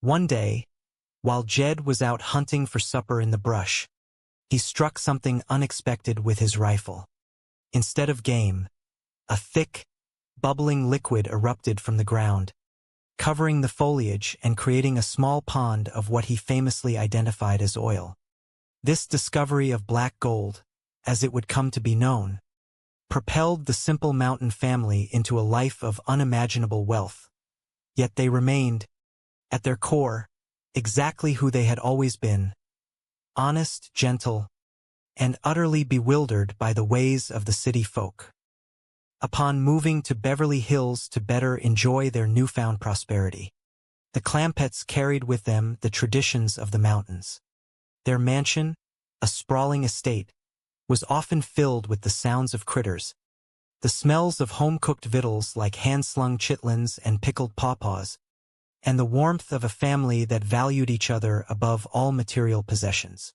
One day, while Jed was out hunting for supper in the brush, he struck something unexpected with his rifle. Instead of game, a thick, bubbling liquid erupted from the ground, covering the foliage and creating a small pond of what he famously identified as oil. This discovery of black gold, as it would come to be known, propelled the simple mountain family into a life of unimaginable wealth. Yet they remained, at their core, exactly who they had always been: honest, gentle, and utterly bewildered by the ways of the city folk. Upon moving to Beverly Hills to better enjoy their newfound prosperity, the Clampetts carried with them the traditions of the mountains. Their mansion, a sprawling estate, was often filled with the sounds of critters, the smells of home-cooked victuals like hand-slung chitlins and pickled pawpaws, and the warmth of a family that valued each other above all material possessions.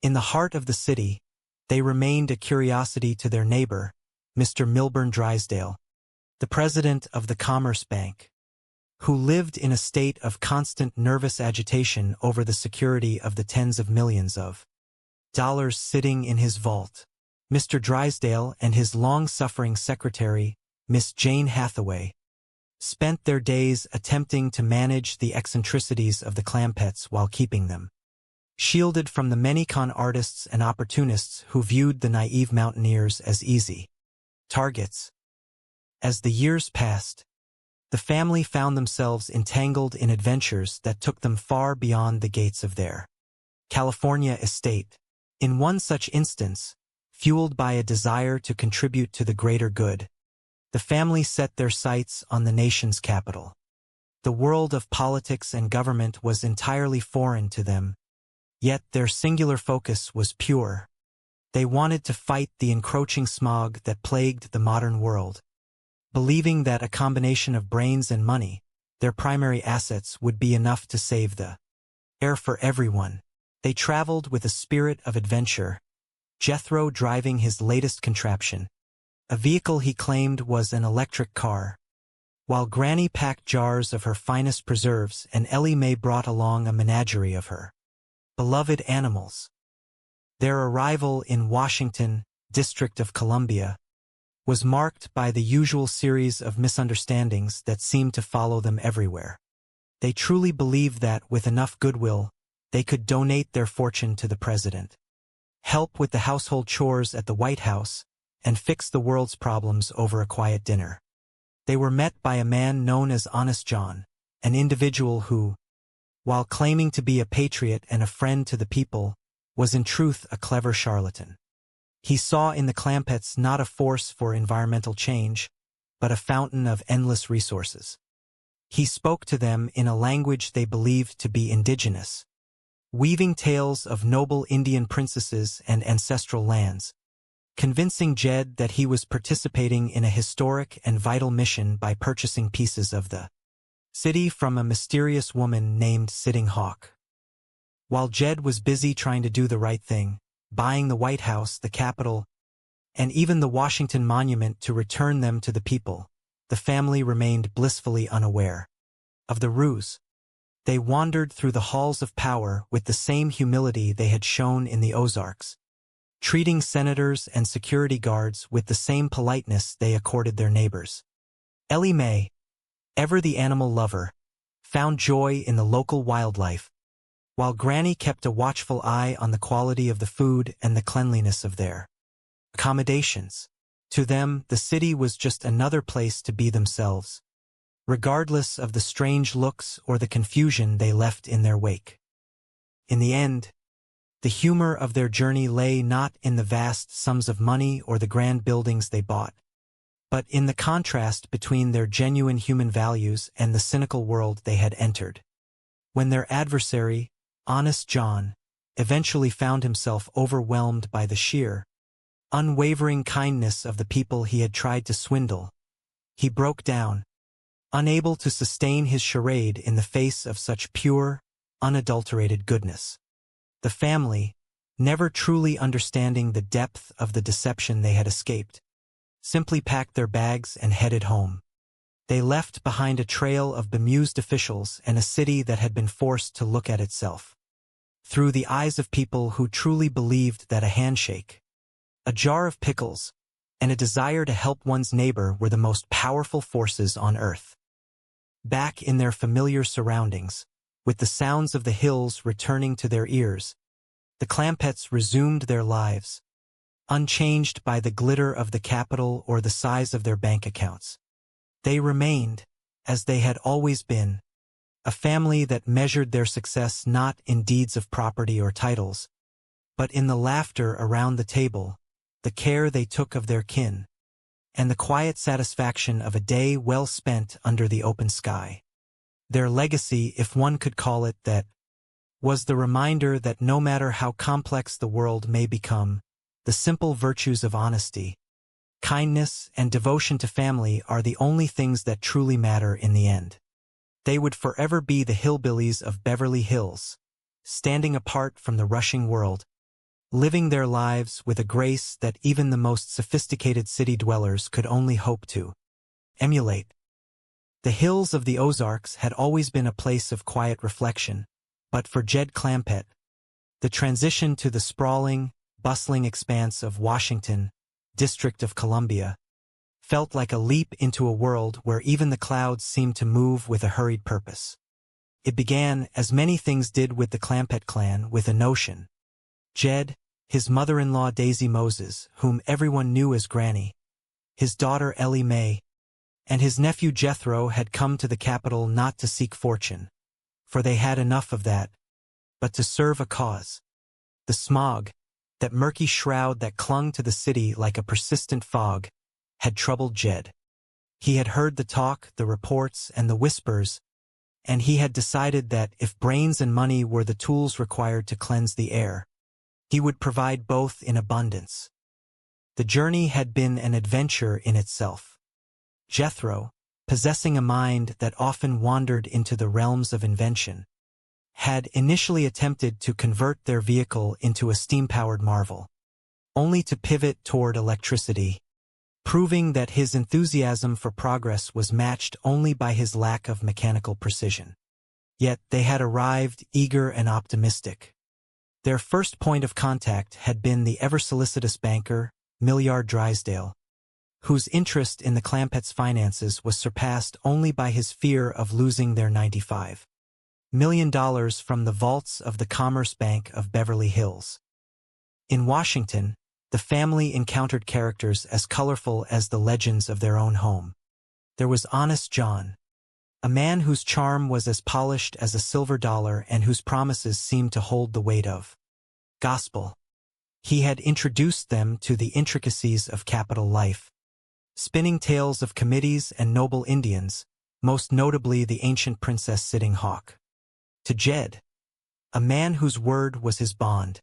In the heart of the city, they remained a curiosity to their neighbor, Mr. Milburn Drysdale, the president of the Commerce Bank, who lived in a state of constant nervous agitation over the security of the tens of millions of dollars sitting in his vault. Mr. Drysdale and his long-suffering secretary, Miss Jane Hathaway, spent their days attempting to manage the eccentricities of the Clampetts while keeping them shielded from the many con artists and opportunists who viewed the naive mountaineers as easy targets. As the years passed, the family found themselves entangled in adventures that took them far beyond the gates of their California estate. In one such instance, fueled by a desire to contribute to the greater good, the family set their sights on the nation's capital. The world of politics and government was entirely foreign to them, yet their singular focus was pure. They wanted to fight the encroaching smog that plagued the modern world. Believing that a combination of brains and money, their primary assets, would be enough to save the air for everyone, they traveled with a spirit of adventure, Jethro driving his latest contraption, a vehicle he claimed was an electric car, while Granny packed jars of her finest preserves and Ellie Mae brought along a menagerie of her beloved animals. Their arrival in Washington, District of Columbia, was marked by the usual series of misunderstandings that seemed to follow them everywhere. They truly believed that, with enough goodwill, they could donate their fortune to the president, help with the household chores at the White House, and fix the world's problems over a quiet dinner. They were met by a man known as Honest John, an individual who, while claiming to be a patriot and a friend to the people, was in truth a clever charlatan. He saw in the Clampetts not a force for environmental change, but a fountain of endless resources. He spoke to them in a language they believed to be indigenous, weaving tales of noble Indian princesses and ancestral lands, convincing Jed that he was participating in a historic and vital mission by purchasing pieces of the city from a mysterious woman named Sitting Hawk. While Jed was busy trying to do the right thing, buying the White House, the Capitol, and even the Washington Monument to return them to the people, the family remained blissfully unaware of the ruse. They wandered through the halls of power with the same humility they had shown in the Ozarks, treating senators and security guards with the same politeness they accorded their neighbors. Ellie Mae, ever the animal lover, found joy in the local wildlife, while Granny kept a watchful eye on the quality of the food and the cleanliness of their accommodations. To them, the city was just another place to be themselves, regardless of the strange looks or the confusion they left in their wake. In the end, the humor of their journey lay not in the vast sums of money or the grand buildings they bought, but in the contrast between their genuine human values and the cynical world they had entered. When their adversary, Honest John, eventually found himself overwhelmed by the sheer, unwavering kindness of the people he had tried to swindle, he broke down, unable to sustain his charade in the face of such pure, unadulterated goodness. The family, never truly understanding the depth of the deception they had escaped, simply packed their bags and headed home. They left behind a trail of bemused officials and a city that had been forced to look at itself through the eyes of people who truly believed that a handshake, a jar of pickles, and a desire to help one's neighbor were the most powerful forces on earth. Back in their familiar surroundings, with the sounds of the hills returning to their ears, the Clampetts resumed their lives, unchanged by the glitter of the capital or the size of their bank accounts. They remained, as they had always been, a family that measured their success not in deeds of property or titles, but in the laughter around the table, the care they took of their kin, and the quiet satisfaction of a day well spent under the open sky. Their legacy, if one could call it that, was the reminder that no matter how complex the world may become, the simple virtues of honesty, kindness, and devotion to family are the only things that truly matter in the end. They would forever be the hillbillies of Beverly Hills, standing apart from the rushing world, living their lives with a grace that even the most sophisticated city dwellers could only hope to emulate. The hills of the Ozarks had always been a place of quiet reflection, but for Jed Clampett, the transition to the sprawling, bustling expanse of Washington, District of Columbia, felt like a leap into a world where even the clouds seemed to move with a hurried purpose. It began, as many things did with the Clampett clan, with a notion. Jed, his mother-in-law Daisy Moses, whom everyone knew as Granny, his daughter Ellie Mae, and his nephew Jethro had come to the capital not to seek fortune, for they had enough of that, but to serve a cause. The smog, that murky shroud that clung to the city like a persistent fog, had troubled Jed. He had heard the talk, the reports, and the whispers, and he had decided that if brains and money were the tools required to cleanse the air, he would provide both in abundance. The journey had been an adventure in itself. Jethro, possessing a mind that often wandered into the realms of invention, had initially attempted to convert their vehicle into a steam-powered marvel, only to pivot toward electricity, proving that his enthusiasm for progress was matched only by his lack of mechanical precision. Yet they had arrived eager and optimistic. Their first point of contact had been the ever-solicitous banker, Millard Drysdale, whose interest in the Clampetts' finances was surpassed only by his fear of losing their $95 million from the vaults of the Commerce Bank of Beverly Hills. In Washington, the family encountered characters as colorful as the legends of their own home. There was Honest John, a man whose charm was as polished as a silver dollar and whose promises seemed to hold the weight of gospel. He had introduced them to the intricacies of capital life, spinning tales of committees and noble Indians, most notably the ancient Princess Sitting Hawk. To Jed, a man whose word was his bond,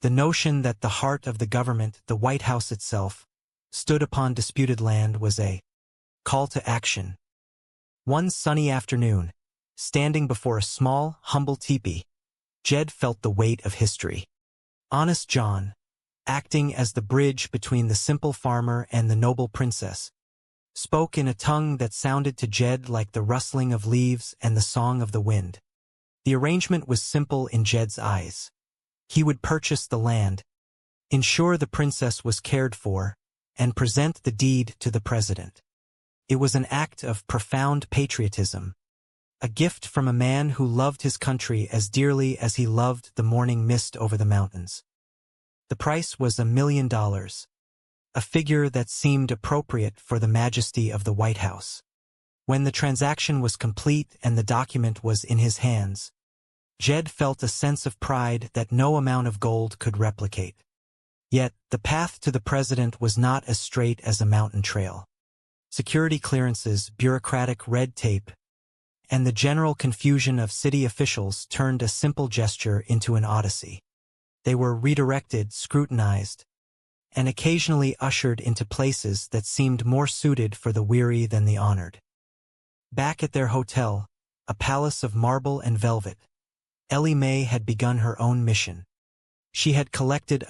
the notion that the heart of the government, the White House itself, stood upon disputed land was a call to action. One sunny afternoon, standing before a small, humble teepee, Jed felt the weight of history. Honest John, acting as the bridge between the simple farmer and the noble princess, spoke in a tongue that sounded to Jed like the rustling of leaves and the song of the wind. The arrangement was simple in Jed's eyes. He would purchase the land, ensure the princess was cared for, and present the deed to the president. It was an act of profound patriotism, a gift from a man who loved his country as dearly as he loved the morning mist over the mountains. The price was $1 million, a figure that seemed appropriate for the majesty of the White House. When the transaction was complete and the document was in his hands, Jed felt a sense of pride that no amount of gold could replicate. Yet, the path to the president was not as straight as a mountain trail. Security clearances, bureaucratic red tape, and the general confusion of city officials turned a simple gesture into an odyssey. They were redirected, scrutinized, and occasionally ushered into places that seemed more suited for the weary than the honored. Back at their hotel, a palace of marble and velvet, Ellie Mae had begun her own mission. She had collected